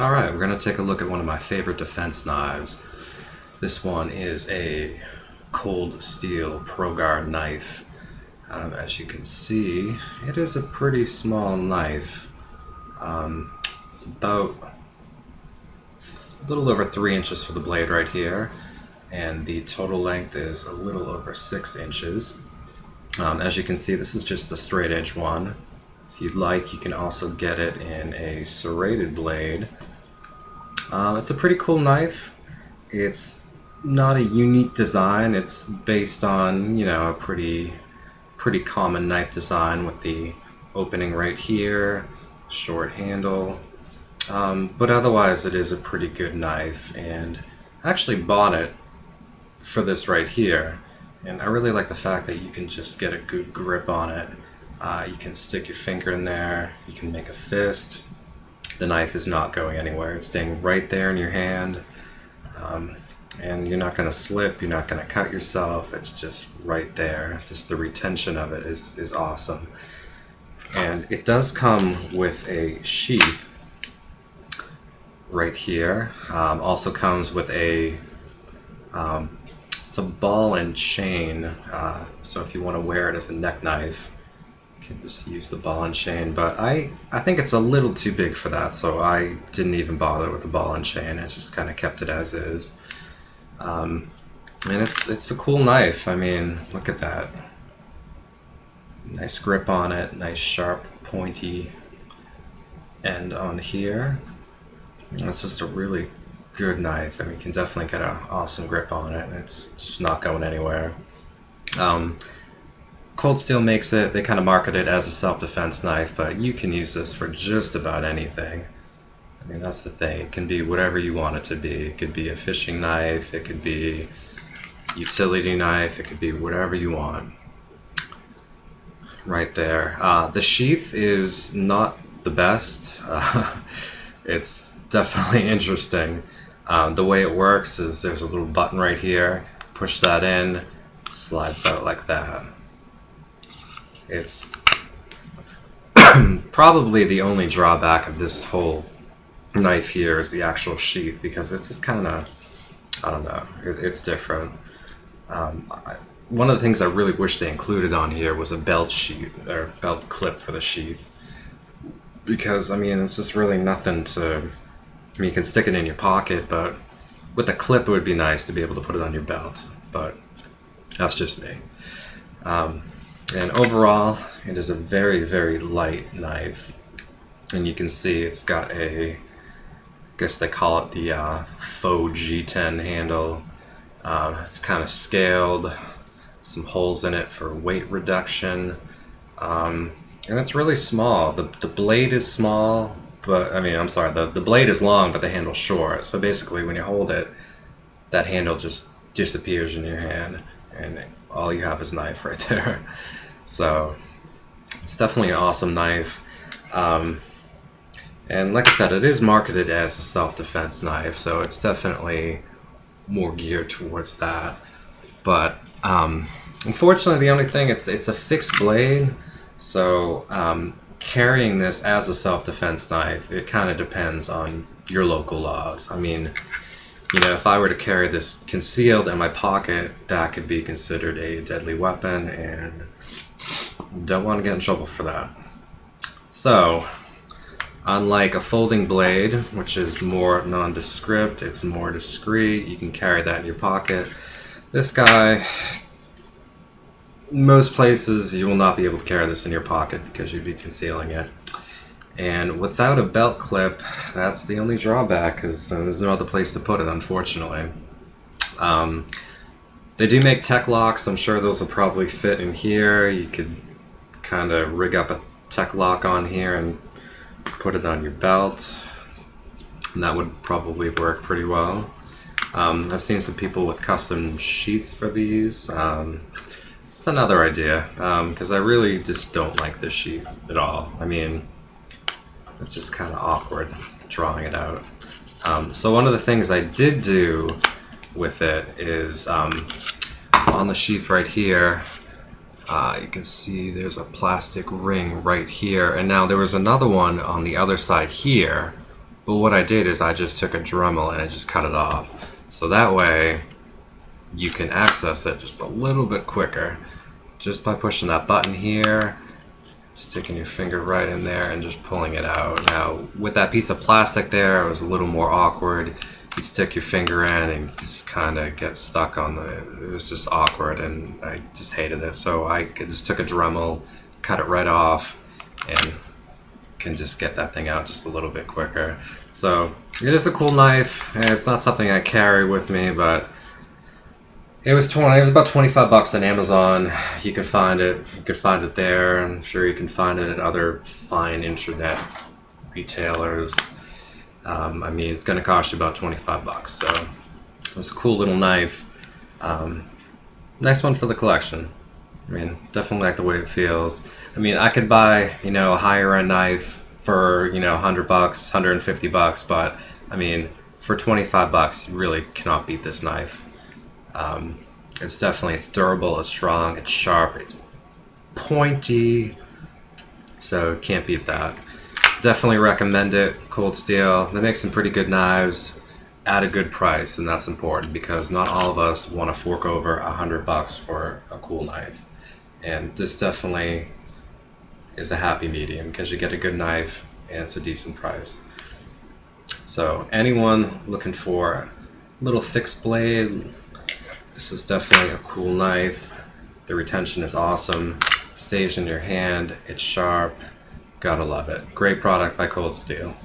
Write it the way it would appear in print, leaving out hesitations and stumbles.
Alright, we're going to take a look at one of my favorite defense knives. This one is a Cold Steel ProGuard knife. As you can see, it is a pretty small knife. It's about a little over 3 inches for the blade right here, and the total length is a little over 6 inches. As you can see, this is just a straight edge one. If you'd like, you can also get it in a serrated blade. It's a pretty cool knife. It's not a unique design. It's based on, a pretty common knife design with the opening right here, short handle. But otherwise, it is a pretty good knife, and I actually bought it for this right here. And I really like the fact that you can just get a good grip on it. You can stick your finger in there, you can make a fist. The knife is not going anywhere. It's staying right there in your hand. And you're not going to slip, you're not going to cut yourself. It's just right there. Just the retention of it is awesome. And it does come with a sheath right here. Also comes with it's a ball and chain. So if you want to wear it as a neck knife, just use the ball and chain, but I think it's a little too big for that, so I didn't even bother with the ball and chain. I just kind of kept it as is. And it's a cool knife. I mean, look at that. Nice grip on it, nice sharp pointy end on here. It's just a really good knife. I mean, you can definitely get an awesome grip on it, and it's just not going anywhere. Cold Steel makes it, they kind of market it as a self-defense knife, but you can use this for just about anything. I mean, that's the thing. It can be whatever you want it to be. It could be a fishing knife, it could be a utility knife, it could be whatever you want. Right there. The sheath is not the best. It's definitely interesting. The way it works is there's a little button right here. Push that in, it slides out like that. It's probably the only drawback of this whole knife here is the actual sheath, because it's just kind of, I don't know, it's different. One of the things I really wish they included on here was a belt sheath, or belt clip for the sheath. Because, I mean, it's just really nothing to, I mean, you can stick it in your pocket, but with a clip it would be nice to be able to put it on your belt, but that's just me. And overall, it is a very, very light knife. And you can see it's got I guess they call it the faux G10 handle. It's kind of scaled, some holes in it for weight reduction. And it's really small. The blade is small, but, I mean, I'm sorry, the blade is long, but the handle's short. So basically, when you hold it, that handle just disappears in your hand, and all you have is knife right there. So it's definitely an awesome knife. And like I said, it is marketed as a self-defense knife, so it's definitely more geared towards that. But unfortunately, the only thing, it's a fixed blade, so carrying this as a self-defense knife, it kind of depends on your local laws. I mean, if I were to carry this concealed in my pocket, that could be considered a deadly weapon, and don't want to get in trouble for that. So, unlike a folding blade, which is more nondescript, it's more discreet, you can carry that in your pocket. This guy, most places you will not be able to carry this in your pocket because you'd be concealing it. And without a belt clip, that's the only drawback, because there's no other place to put it, unfortunately. They do make tech locks. I'm sure those will probably fit in here. You could kind of rig up a tech lock on here and put it on your belt, and that would probably work pretty well. I've seen some people with custom sheaths for these. It's another idea, because I really just don't like this sheath at all. I mean, it's just kind of awkward drawing it out. So one of the things I did do with it is on the sheath right here, you can see there's a plastic ring right here, and now there was another one on the other side here But what I did is I just took a Dremel and I just cut it off. So that way you can access it just a little bit quicker just by pushing that button here, sticking your finger right in there and just pulling it out. Now with that piece of plastic there, it was a little more awkward. You'd stick your finger in and just kind of get stuck on it was just awkward, and I just hated it. So I just took a Dremel, cut it right off, and can just get that thing out just a little bit quicker. So it is a cool knife, and it's not something I carry with me, but it was about $25 on Amazon. You can find it. You could find it there. I'm sure you can find it at other fine internet retailers. I mean, it's going to cost you about $25. So it's a cool little knife. Nice one for the collection. I mean, definitely like the way it feels. I mean, I could buy, a higher end knife for, $100, $150, but I mean, for $25, you really cannot beat this knife. It's durable, it's strong, it's sharp, it's pointy, so can't beat that. Definitely recommend it. Cold Steel, they make some pretty good knives at a good price, and that's important because not all of us want to fork over $100 for a cool knife, and this definitely is a happy medium because you get a good knife and it's a decent price. So anyone looking for a little fixed blade, this is definitely a cool knife. The retention is awesome, stays in your hand, it's sharp, gotta love it. Great product by Cold Steel.